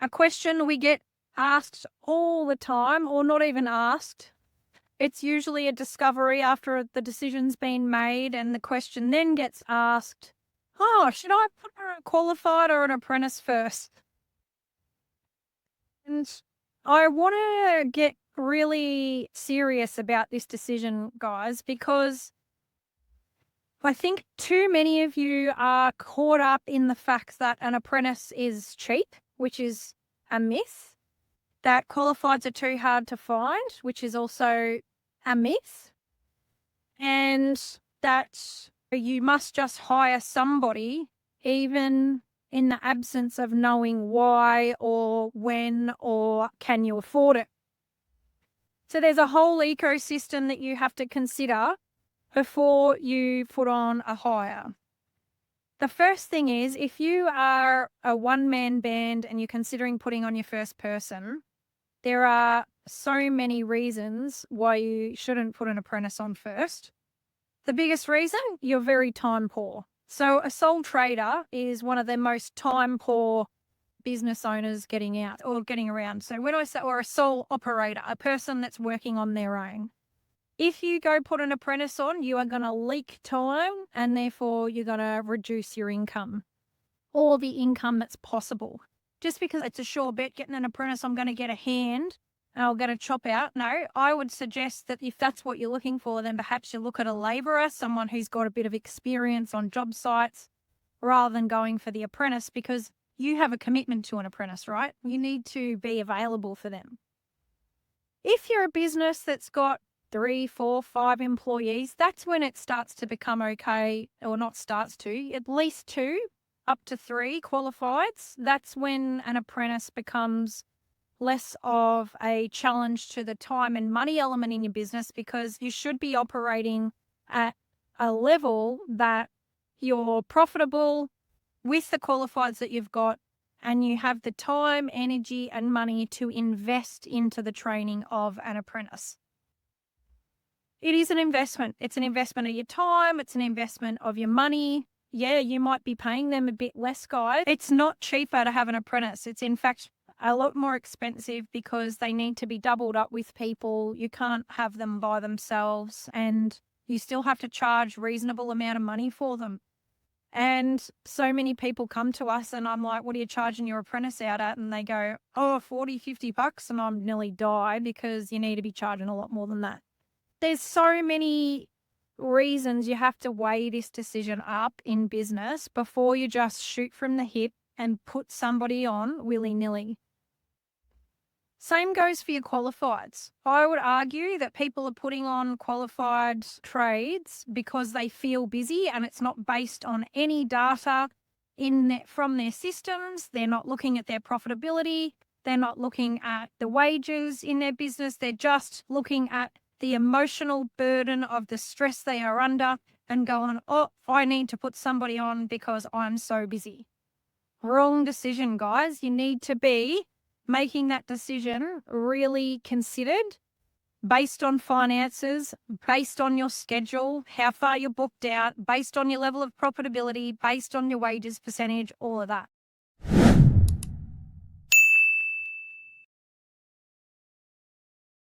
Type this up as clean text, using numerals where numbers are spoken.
A question we get asked all the time, or not even asked. It's usually a discovery after the decision's been made, and the question then gets asked, oh, should I put her a qualified or an apprentice first? And I want to get really serious about this decision, guys, because I think too many of you are caught up in the fact that an apprentice is cheap, which is a myth, that qualifieds are too hard to find, which is also a myth, and that you must just hire somebody, even in the absence of knowing why or when or can you afford it. So there's a whole ecosystem that you have to consider before you put on a hire. The first thing is, if you are a one-man band and you're considering putting on your first person, there are so many reasons why you shouldn't put an apprentice on first. The biggest reason, you're very time poor. So a sole trader is one of the most time poor business owners getting out or getting around. So when I say, or a sole operator, a person that's working on their own. If you go put an apprentice on, you are going to leak time, and therefore you're going to reduce your income or the income that's possible. Just because it's a sure bet getting an apprentice, I'm going to get a hand and I'll get a chop out. No, I would suggest that if that's what you're looking for, then perhaps you look at a labourer, someone who's got a bit of experience on job sites, rather than going for the apprentice, because you have a commitment to an apprentice, right? You need to be available for them. If you're a business that's got 3, 4, 5 employees, that's when it starts to become okay, or not starts to, at least 2, up to 3 qualifieds. That's when an apprentice becomes less of a challenge to the time and money element in your business, because you should be operating at a level that you're profitable with the qualifieds that you've got, and you have the time, energy, and money to invest into the training of an apprentice. It is an investment. It's an investment of your time. It's an investment of your money. Yeah, you might be paying them a bit less, guys. It's not cheaper to have an apprentice. It's in fact a lot more expensive, because they need to be doubled up with people. You can't have them by themselves, and you still have to charge reasonable amount of money for them. And so many people come to us and I'm like, what are you charging your apprentice out at? And they go, oh, 40, 50 bucks. And I'm nearly die, because you need to be charging a lot more than that. There's so many reasons you have to weigh this decision up in business before you just shoot from the hip and put somebody on willy-nilly. Same goes for your qualifieds. I would argue that people are putting on qualified trades because they feel busy, and it's not based on any data from their systems. They're not looking at their profitability. They're not looking at the wages in their business. They're just looking at the emotional burden of the stress they are under and going, oh, I need to put somebody on because I'm so busy. Wrong decision, guys. You need to be making that decision really considered, based on finances, based on your schedule, how far you're booked out, based on your level of profitability, based on your wages percentage, all of that.